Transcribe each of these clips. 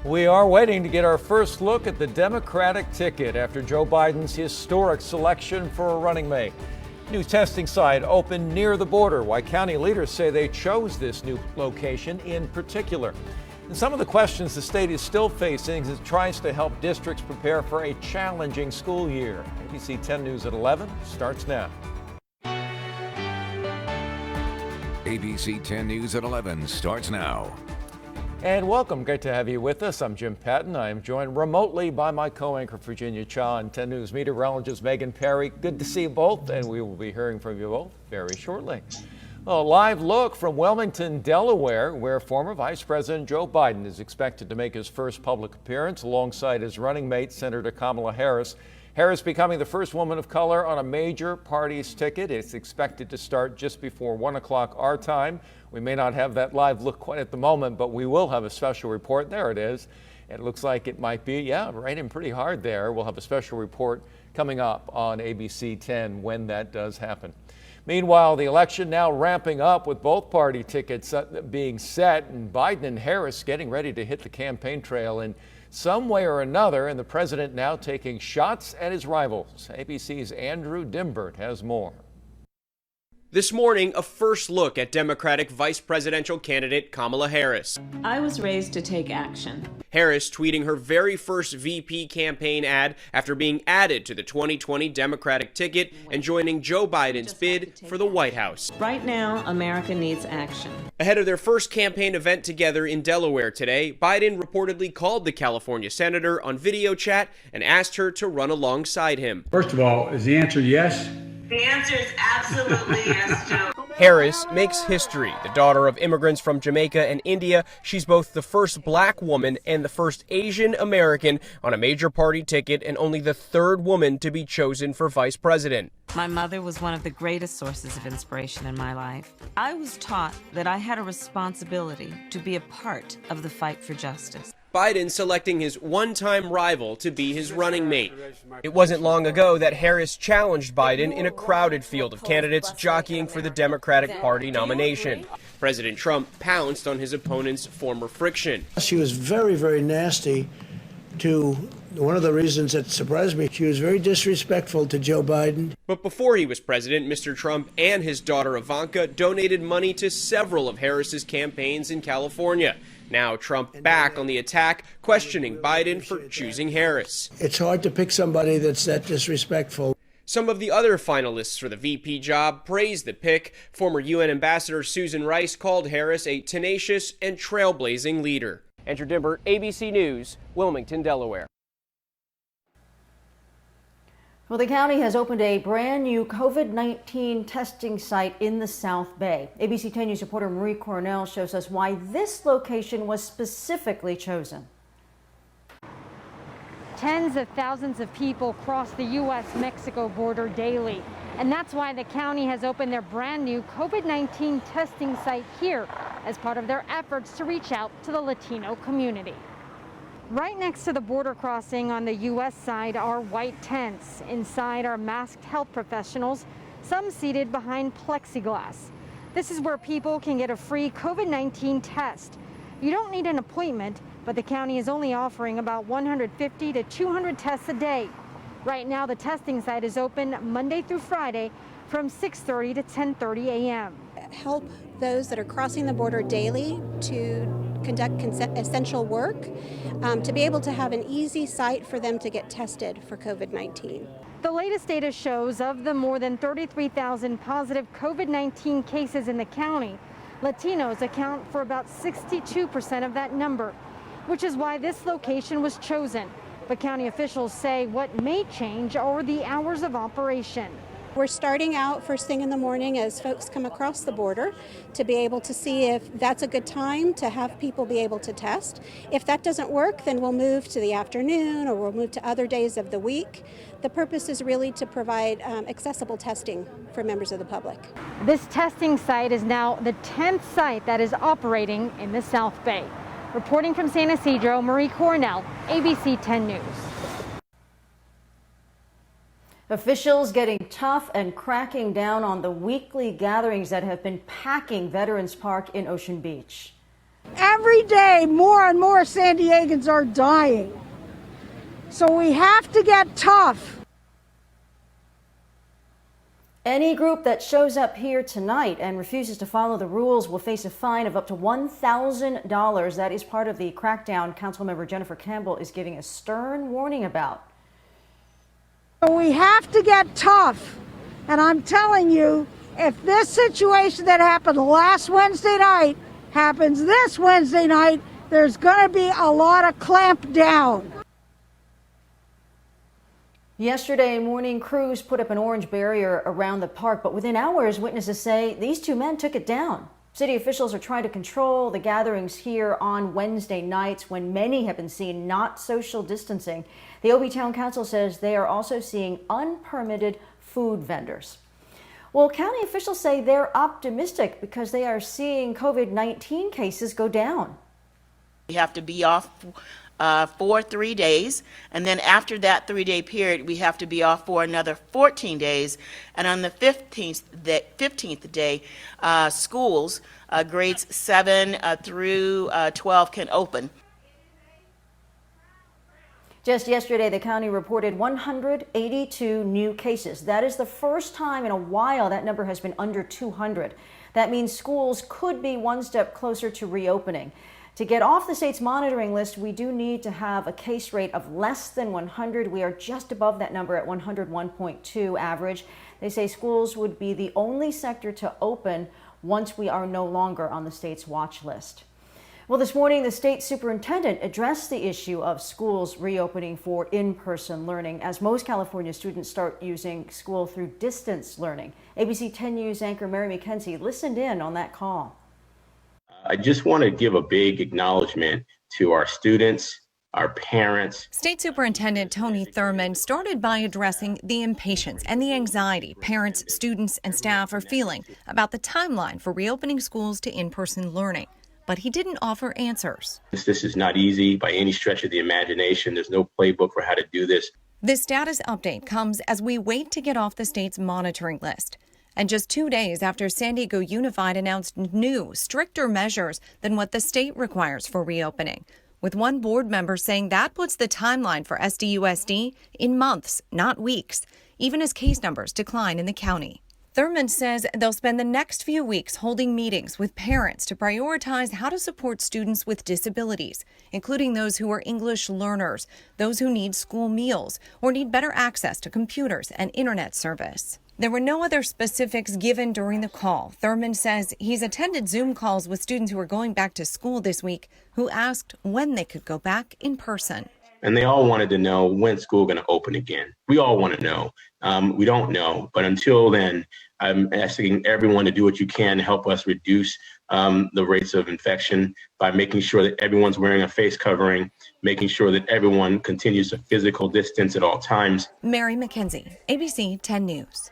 We are waiting to get our first look at the Democratic ticket after Joe Biden's historic selection for a running mate. New testing site opened near the border. Why county leaders say they chose this new location in particular. And some of the questions the state is still facing as it tries to help districts prepare for a challenging school year. ABC 10 News at 11 starts now. ABC 10 News at 11 starts now. And welcome. Great to have you with us. I'm Jim Patton. I am joined remotely by my co-anchor Virginia Cha and 10 News meteorologist Megan Perry. Good to see you both, and we will be hearing from you both very shortly. Well, a live look from Wilmington, Delaware, where former Vice President Joe Biden is expected to make his first public appearance alongside his running mate, Senator Kamala Harris. Harris becoming the first woman of color on a major party's ticket. It's expected to start just before 1 o'clock our time. We may not have that live look quite at the moment, but we will have a special report. There it is. It looks like it might be, raining pretty hard there. We'll have a special report coming up on ABC 10 when that does happen. Meanwhile, the election now ramping up with both party tickets being set and Biden and Harris getting ready to hit the campaign trail in some way or another, and the president now taking shots at his rivals. ABC's Andrew Dimbert has more. This morning, a first look at Democratic vice presidential candidate Kamala Harris. I was raised to take action. Harris tweeting her very first VP campaign ad after being added to the 2020 Democratic ticket and joining Joe Biden's bid for the White House. Right now, America needs action. Ahead of their first campaign event together in Delaware today, Biden reportedly called the California senator on video chat and asked her to run alongside him. First of all, is the answer yes? The answer is absolutely yes, Joe. Harris makes history. The daughter of immigrants from Jamaica and India, she's both the first black woman and the first Asian American on a major party ticket and only the third woman to be chosen for vice president. My mother was one of the greatest sources of inspiration in my life. I was taught that I had a responsibility to be a part of the fight for justice. Biden selecting his one-time rival to be his running mate. It wasn't long ago that Harris challenged Biden in a crowded field of candidates jockeying for the Democratic Party nomination. President Trump pounced on his opponent's former friction. She was very, very nasty to one of the reasons that surprised me. She was very disrespectful to Joe Biden. But before he was president, Mr. Trump and his daughter Ivanka donated money to several of Harris's campaigns in California. Now Trump back on the attack, questioning Biden for choosing Harris. It's hard to pick somebody that's that disrespectful. Some of the other finalists for the VP job praised the pick. Former UN Ambassador Susan Rice called Harris a tenacious and trailblazing leader. Andrew Dimbert, ABC News, Wilmington, Delaware. Well, the county has opened a brand new COVID-19 testing site in the South Bay. ABC 10 News reporter Marie Cornell shows us why this location was specifically chosen. Tens of thousands of people cross the U.S.-Mexico border daily. And that's why the county has opened their brand new COVID-19 testing site here as part of their efforts to reach out to the Latino community. Right next to the border crossing on the U.S. side are white tents. Inside are masked health professionals, some seated behind plexiglass. This is where people can get a free COVID-19 test. You don't need an appointment, but the county is only offering about 150 to 200 tests a day. Right now, the testing site is open Monday through Friday from 6:30 to 10:30 a.m. Help those that are crossing the border daily to conduct essential work, to be able to have an easy site for them to get tested for COVID-19. The latest data shows of the more than 33,000 positive COVID-19 cases in the county, Latinos account for about 62% of that number, which is why this location was chosen. But county officials say what may change are the hours of operation. We're starting out first thing in the morning as folks come across the border to be able to see if that's a good time to have people be able to test. If that doesn't work, then we'll move to the afternoon or we'll move to other days of the week. The purpose is really to provide accessible testing for members of the public. This testing site is now the 10th site that is operating in the South Bay. Reporting from San Ysidro, Marie Cornell, ABC 10 News. Officials getting tough and cracking down on the weekly gatherings that have been packing Veterans Park in Ocean Beach. Every day, more and more San Diegans are dying. So we have to get tough. Any group that shows up here tonight and refuses to follow the rules will face a fine of up to $1,000. That is part of the crackdown Councilmember Jennifer Campbell is giving a stern warning about. So we have to get tough. And I'm telling you, if this situation that happened last Wednesday night happens this Wednesday night, there's going to be a lot of clamp down. Yesterday morning, crews put up an orange barrier around the park, but within hours, witnesses say these two men took it down. City officials are trying to control the gatherings here on Wednesday nights when many have been seen not social distancing. The OB Town Council says they are also seeing unpermitted food vendors. Well, county officials say they're optimistic because they are seeing COVID-19 cases go down. We have to be off for 3 days, and then after that 3-day period, we have to be off for another 14 days. And on the 15th day, schools, grades 7 through 12 can open. Just yesterday, the county reported 182 new cases. That is the first time in a while that number has been under 200. That means schools could be one step closer to reopening. To get off the state's monitoring list, we do need to have a case rate of less than 100. We are just above that number at 101.2 average. They say schools would be the only sector to open once we are no longer on the state's watch list. Well, this morning, the state superintendent addressed the issue of schools reopening for in-person learning as most California students start using school through distance learning. ABC 10 News anchor Mary McKenzie listened in on that call. I just want to give a big acknowledgement to our students, our parents. State Superintendent Tony Thurmond started by addressing the impatience and the anxiety parents, students, and staff are feeling about the timeline for reopening schools to in-person learning. But he didn't offer answers. This is not easy by any stretch of the imagination. There's no playbook for how to do this. This status update comes as we wait to get off the state's monitoring list. And just 2 days after San Diego Unified announced new, stricter measures than what the state requires for reopening, with one board member saying that puts the timeline for SDUSD in months, not weeks, even as case numbers decline in the county. Thurmond says they'll spend the next few weeks holding meetings with parents to prioritize how to support students with disabilities, including those who are English learners, those who need school meals, or need better access to computers and internet service. There were no other specifics given during the call. Thurmond says he's attended Zoom calls with students who are going back to school this week who asked when they could go back in person. And they all wanted to know when school going to open again. We all want to know. We don't know. But until then, I'm asking everyone to do what you can to help us reduce the rates of infection by making sure that everyone's wearing a face covering, making sure that everyone continues to physical distance at all times. Mary McKenzie, ABC 10 News.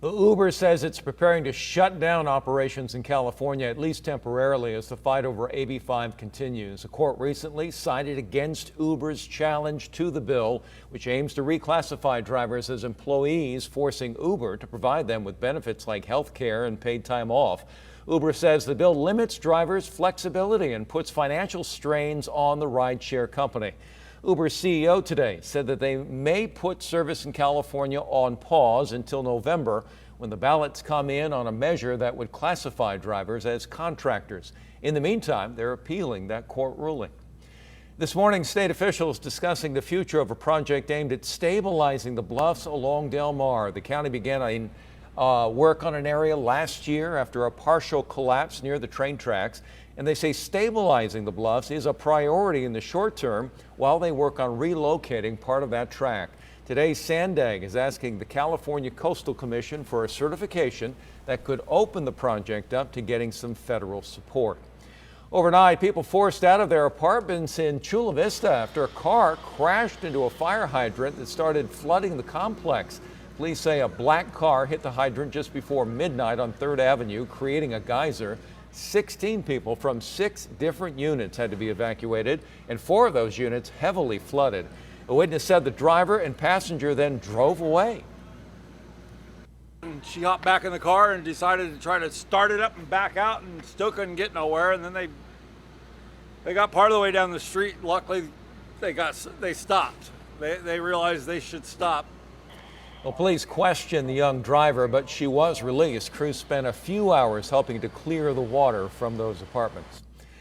Uber says it's preparing to shut down operations in California, at least temporarily, as the fight over AB5 continues. A court recently sided against Uber's challenge to the bill, which aims to reclassify drivers as employees, forcing Uber to provide them with benefits like health care and paid time off. Uber says the bill limits drivers' flexibility and puts financial strains on the rideshare company. Uber's CEO today said that they may put service in California on pause until November, when the ballots come in on a measure that would classify drivers as contractors. In the meantime, they're appealing that court ruling. This morning, state officials discussing the future of a project aimed at stabilizing the bluffs along Del Mar. The county began work on an area last year after a partial collapse near the train tracks. And they say stabilizing the bluffs is a priority in the short term while they work on relocating part of that track. Today, Sandag is asking the California Coastal Commission for a certification that could open the project up to getting some federal support. Overnight, people forced out of their apartments in Chula Vista after a car crashed into a fire hydrant that started flooding the complex. Police say a black car hit the hydrant just before midnight on 3rd Avenue, creating a geyser. 16 people from 6 different units had to be evacuated, and 4 of those units heavily flooded. A witness said the driver and passenger then drove away. She hopped back in the car and decided to try to start it up and back out, and still couldn't get nowhere, and then they They got part of the way down the street. Luckily, they stopped. They realized they should stop. Well, police questioned the young driver, but she was released. Crews spent a few hours helping to clear the water from those apartments.